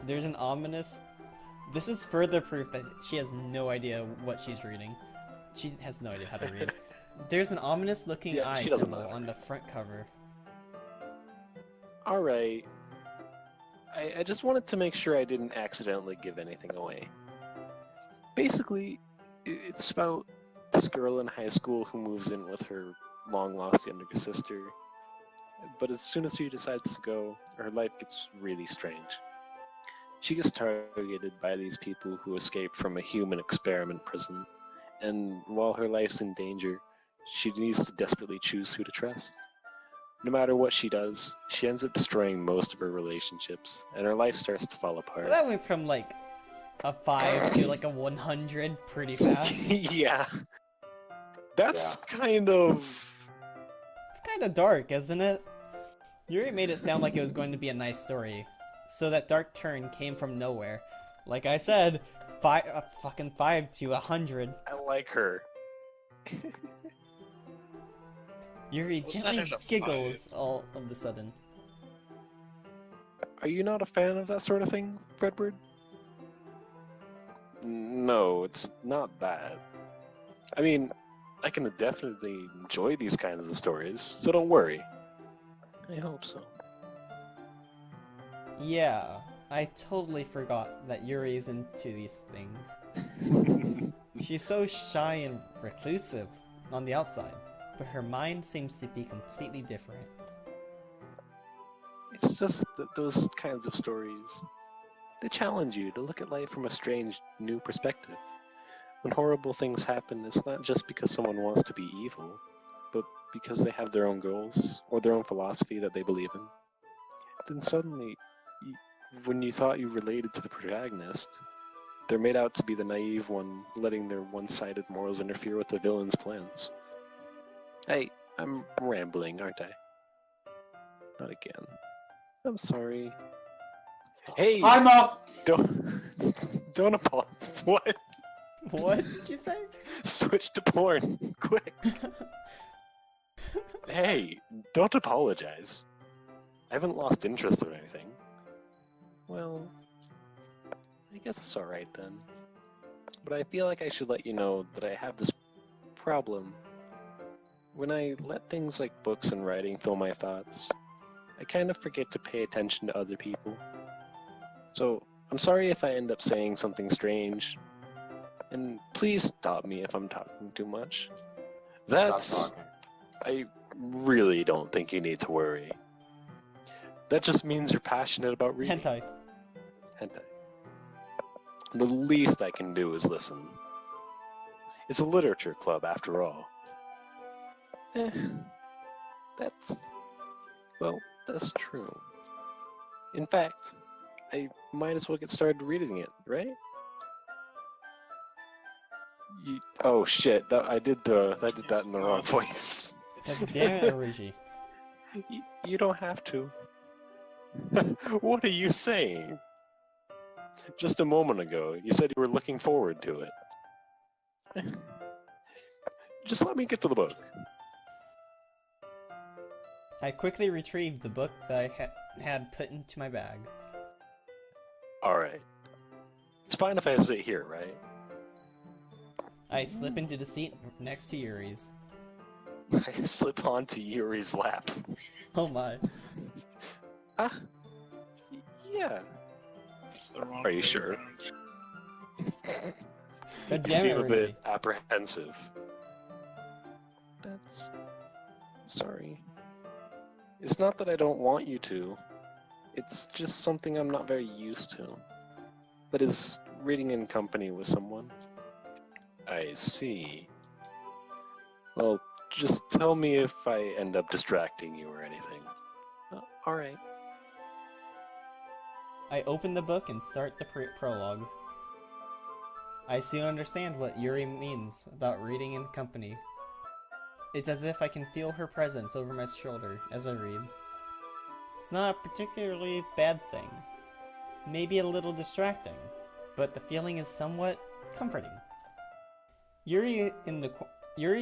There's an ominous... This is further proof that she has no idea what she's reading. She has no idea how to read. There's an ominous looking Yeah, eye she doesn't symbol know. on the front cover. Alright. I just wanted to make sure I didn't accidentally give anything away. Basically, it's about this girl in high school who moves in with her long-lost younger sister. But as soon as she decides to go, her life gets really strange. She gets targeted by these people who escape from a human experiment prison, and while her life's in danger, she needs to desperately choose who to trust. No matter what she does, she ends up destroying most of her relationships, and her life starts to fall apart. That went from like a 5 to like a 100 pretty fast. Yeah. That's kind of... It's kind of dark, isn't it? Yuri made it sound like it was going to be a nice story, so that dark turn came from nowhere. Like I said, fucking 5 to 100. I like her. Yuri Wasn't that gently at a giggles all of a sudden. Are you not a fan of that sort of thing, Fredward? No, it's not that. I mean, I can definitely enjoy these kinds of stories, so don't worry. I hope so. Yeah, I totally forgot that Yuri is into these things. She's so shy and reclusive on the outside, but her mind seems to be completely different. It's just that those kinds of stories, they challenge you to look at life from a strange, new perspective. When horrible things happen, it's not just because someone wants to be evil, but because they have their own goals, or their own philosophy that they believe in. Then suddenly, when you thought you related to the protagonist, they're made out to be the naive one, letting their one-sided morals interfere with the villain's plans. Hey, I'm rambling, aren't I? Not again. I'm sorry. Hey! I'm up! Don't apologize. What? What did you say? Switch to porn, quick! Hey, don't apologize. I haven't lost interest or anything. Well, I guess it's alright then. But I feel like I should let you know that I have this problem. When I let things like books and writing fill my thoughts, I kind of forget to pay attention to other people. So, I'm sorry if I end up saying something strange. And please stop me if I'm talking too much. That's... Stop talking. I really don't think you need to worry. That just means you're passionate about reading. Hentai. Hentai. The least I can do is listen. It's a literature club, after all. That's... Well, that's true. In fact, I might as well get started reading it, right? Oh shit! I did that in the wrong voice. God damn it, Origi. You don't have to. What are you saying? Just a moment ago, you said you were looking forward to it. Just let me get to the book. I quickly retrieved the book that I had put into my bag. Alright. It's fine if I sit here, right? I slip into the seat next to Yuri's. I slip onto Yuri's lap. Oh my. Ah, yeah. It's the wrong Are you way sure? around. God You damn seem it, a bit Origi. apprehensive. That's... sorry. It's not that I don't want you to. It's just something I'm not very used to. That is, reading in company with someone. I see. Well, just tell me if I end up distracting you or anything. Alright. I open the book and start the prologue. I soon understand what Yuri means about reading in company. It's as if I can feel her presence over my shoulder as I read. It's not a particularly bad thing. Maybe a little distracting, but the feeling is somewhat comforting. Yuri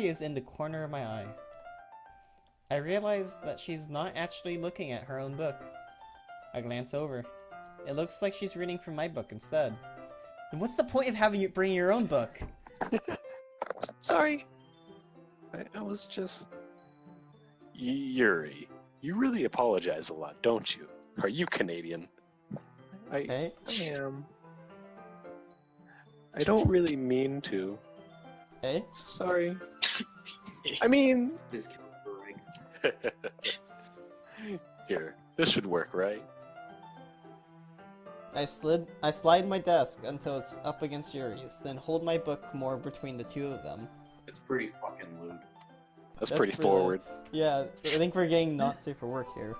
is in the corner of my eye. I realize that she's not actually looking at her own book. I glance over. It looks like she's reading from my book instead. And what's the point of having you bring your own book? Sorry. I was just... Yuri, you really apologize a lot, don't you? Are you Canadian? Hey? I am. I don't really mean to. Hey? Sorry. I mean... This killed for Rig. Here, this should work, right? I slide my desk until it's up against Yuri's, then hold my book more between the two of them. It's pretty fucking lewd. That's pretty forward. Yeah, I think we're getting not safe for work here.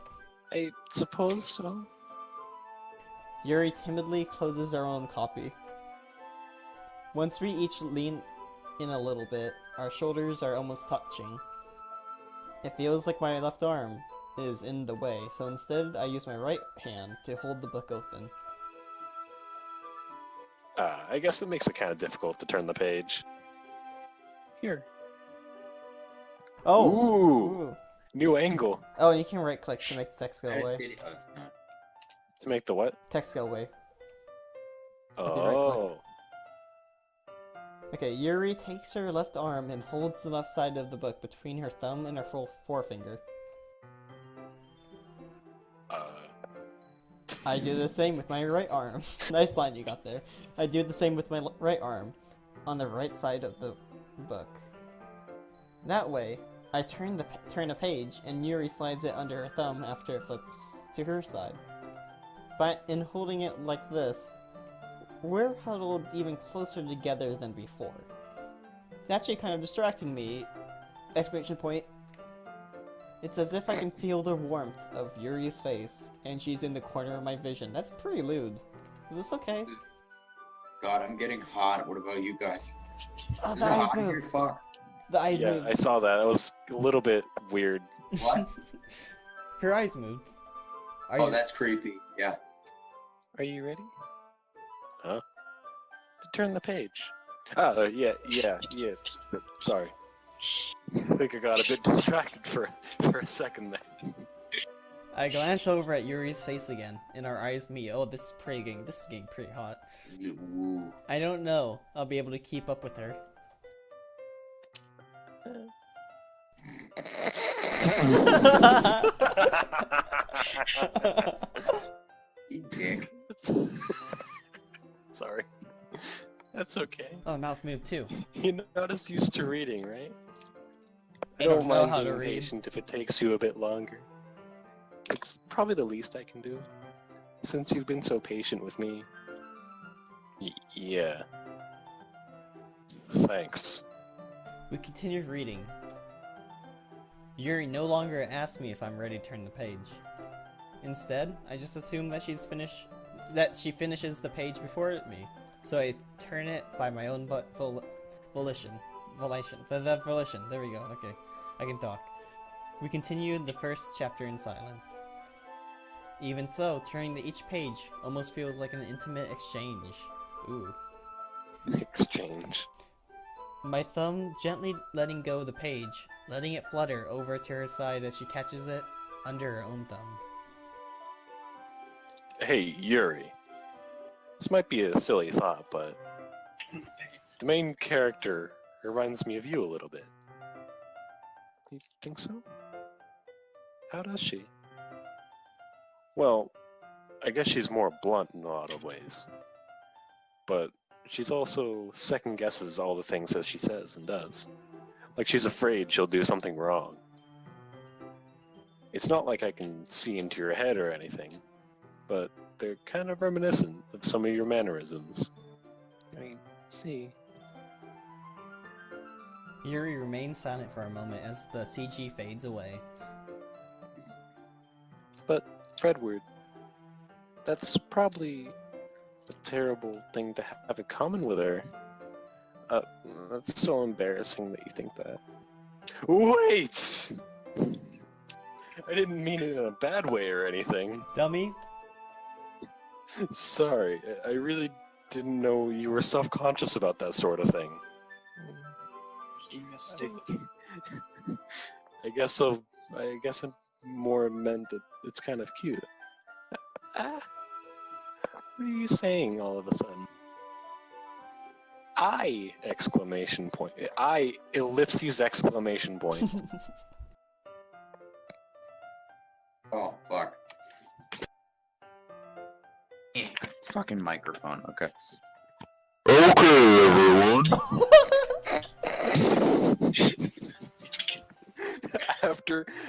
I suppose so. Yuri timidly closes our own copy. Once we each lean in a little bit, our shoulders are almost touching. It feels like my left arm is in the way, so instead I use my right hand to hold the book open. I guess it makes it kind of difficult to turn the page. Here. Oh! Ooh! New angle. Oh, and you can right click to make the text go away. Oh, it's not. To make the what? Text go away. the right Oh. Okay, Yuri takes her left arm and holds the left side of the book between her thumb and her forefinger. I do the same with my right arm. Nice line you got there. I do the same with my right arm on the right side of the book. That way, I turn a page and Yuri slides it under her thumb after it flips to her side. But in holding it like this, we're huddled even closer together than before. It's actually kind of distracting me! Exclamation point. It's as if I can feel the warmth of Yuri's face, and she's in the corner of my vision. That's pretty lewd. Is this okay? God, I'm getting hot. What about you guys? Oh, Is the it eyes hot in here? move! Fuck. The eyes Yeah, moved. I saw that. That was a little bit weird. What? Her eyes moved. Are Oh, you... that's creepy. Yeah. Are you ready? Huh? To turn the page. Yeah. Sorry. I think I got a bit distracted for a second there. I glance over at Yuri's face again, and our eyes meet. Oh, this is getting pretty hot. Ooh. I don't know. I'll be able to keep up with her. You dick. Sorry. That's okay. Oh, mouth moved too. You're not as used to reading, right? I don't know mind how to being read. patient if it takes you a bit longer. It's probably the least I can do, since you've been so patient with me. Yeah. Thanks. We continue reading. Yuri no longer asks me if I'm ready to turn the page. Instead, I just assume that she finishes the page before me. So I turn it by my own volition. There we go. Okay, I can talk. We continued the first chapter in silence. Even so, turning to each page almost feels like an intimate exchange. Ooh. Exchange. My thumb gently letting go of the page, letting it flutter over to her side as she catches it under her own thumb. Hey, Yuri. This might be a silly thought, but the main character reminds me of you a little bit. You think so? How does she? Well, I guess she's more blunt in a lot of ways. But she's also second guesses all the things that she says and does. Like she's afraid she'll do something wrong. It's not like I can see into your head or anything, but they're kind of reminiscent of some of your mannerisms. I see. Yuri remains silent for a moment as the CG fades away. But, Fredward, that's probably a terrible thing to have in common with her. That's so embarrassing that you think that. Wait! I didn't mean it in a bad way or anything. Dummy? Sorry, I really didn't know you were self-conscious about that sort of thing. You mistake. I guess so. I guess it more meant that it's kind of cute. Ah. What are you saying all of a sudden? I! Exclamation point. I! Ellipses! Exclamation point. Oh, fuck. Fucking microphone, okay. Okay, everyone.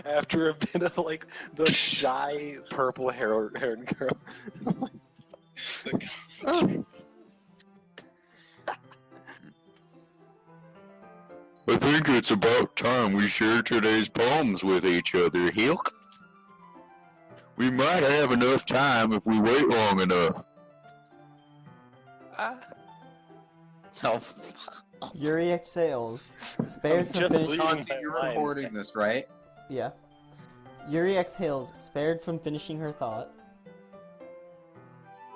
after a bit of like the shy purple-haired girl. Oh. I think it's about time we share today's poems with each other, Hilk. We might have enough time if we wait long enough. Ah, Oh, fuck. Yuri exhales, spared I'm from just finishing. leaving. Chauncey, you're lines. recording this, right? Yeah. Yuri exhales, spared from finishing her thought.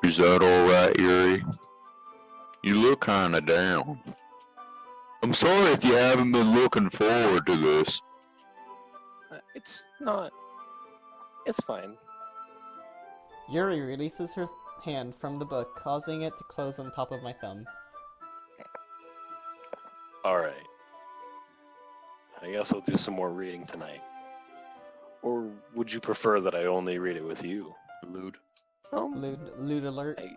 Is that alright, Yuri? You look kinda down. I'm sorry if you haven't been looking forward to this. It's not. It's fine. Yuri releases her hand from the book, causing it to close on top of my thumb. Alright. I guess I'll do some more reading tonight. Or would you prefer that I only read it with you? Lewd. Lewd alert. I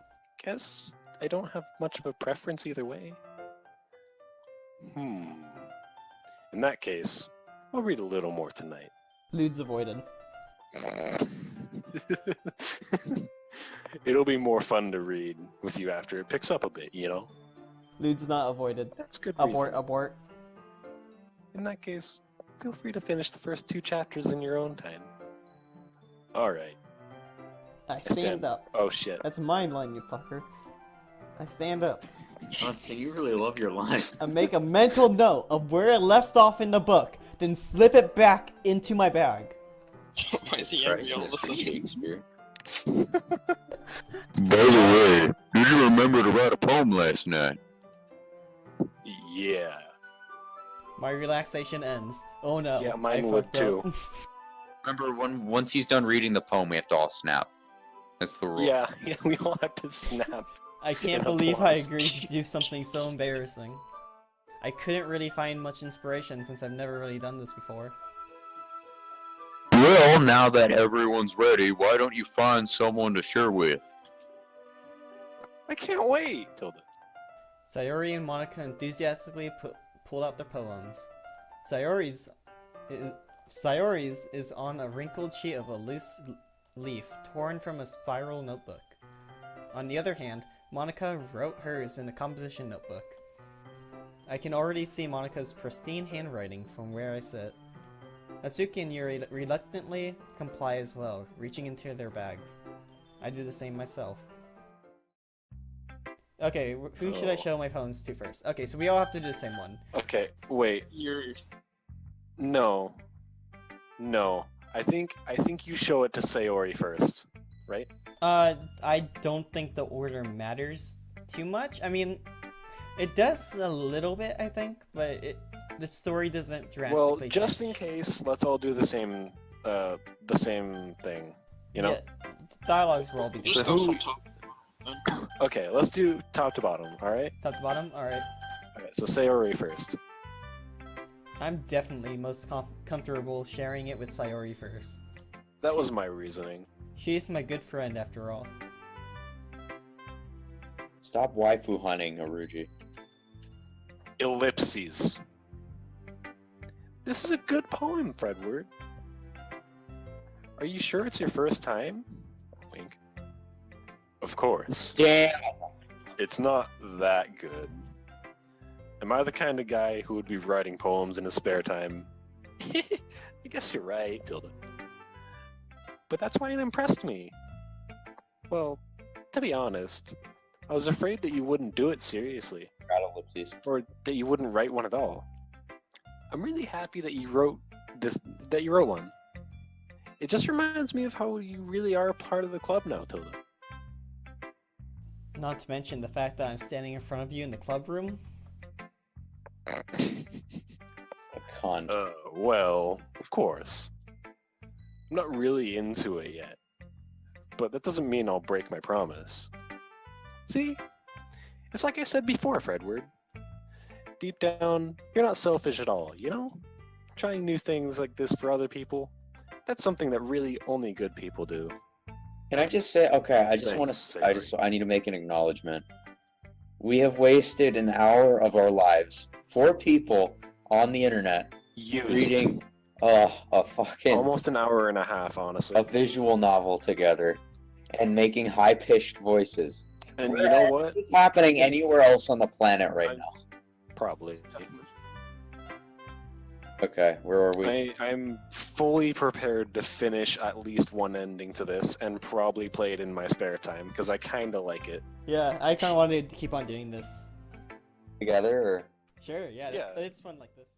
guess I don't have much of a preference either way. In that case, I'll read a little more tonight. Lewd's avoided. It'll be more fun to read with you after it picks up a bit, you know? Lewd's not avoided. That's good Abort, reason. abort. In that case, feel free to finish the first 2 chapters in your own time. Alright. I stand up. Oh shit. That's my line, you fucker. I stand up. Chauncey, you really love your lines. I make a mental note of where I left off in the book, then slip it back into my bag. Why is he angry all of a sudden? Shakespeare. By the way, did you remember to write a poem last night? Yeah. My relaxation ends. Oh no. Yeah, mine I would fucked up. too. Remember, once he's done reading the poem, we have to all snap. That's the rule. Yeah, we all have to snap. I can't In believe I applause. agreed to do something so embarrassing. I couldn't really find much inspiration since I've never really done this before. Well, now that everyone's ready, why don't you find someone to share with? I can't wait! Tilda. Sayori and Monica enthusiastically pulled out their poems. Sayori's is on a wrinkled sheet of a loose leaf torn from a spiral notebook. On the other hand, Monica wrote hers in a composition notebook. I can already see Monica's pristine handwriting from where I sit. Natsuki and Yuri reluctantly comply as well, reaching into their bags. I do the same myself. Okay, who should I show my poems to first? Okay, so we all have to do the same one. Okay, wait. No. No. I think you show it to Sayori first, right? I don't think the order matters too much. I mean, it does a little bit, I think, but the story doesn't drastically Well, just in change. case, let's all do the same thing. You know? Yeah, dialogues will all be Just different. go who- from top. Okay, let's do top to bottom, alright? Top to bottom? Alright. Alright, so Sayori first. I'm definitely most comfortable sharing it with Sayori first. That was my reasoning. She's my good friend after all. Stop waifu hunting, Aruji. Ellipses. This is a good poem, Fredward. Are you sure it's your first time? Wink. Of course. Damn! It's not that good. Am I the kind of guy who would be writing poems in his spare time? I guess you're right, Tilda. But that's why it impressed me. Well, to be honest, I was afraid that you wouldn't do it seriously, Got ellipses. or that you wouldn't write one at all. I'm really happy that you wrote one. It just reminds me of how you really are a part of the club now, Tilda. Not to mention the fact that I'm standing in front of you in the club room. A cunt. Well, of course. I'm not really into it yet. But that doesn't mean I'll break my promise. See? It's like I said before, Fredward. Deep down, you're not selfish at all, you know? Trying new things like this for other people, that's something that really only good people do. Can I just say, okay, I just want Thanks, to, I need to make an acknowledgement. We have wasted an hour of our lives, 4 people on the internet, Used. reading a fucking, Almost an hour and a half, honestly. a visual novel together, and making high-pitched voices. And Where you know is what? this happening anywhere else on the planet right now? Probably. Okay, where are we? I'm fully prepared to finish at least one ending to this and probably play it in my spare time because I kind of like it. Yeah, I kind of wanted to keep on doing this. Together, or? Sure, yeah, Yeah. it's fun like this.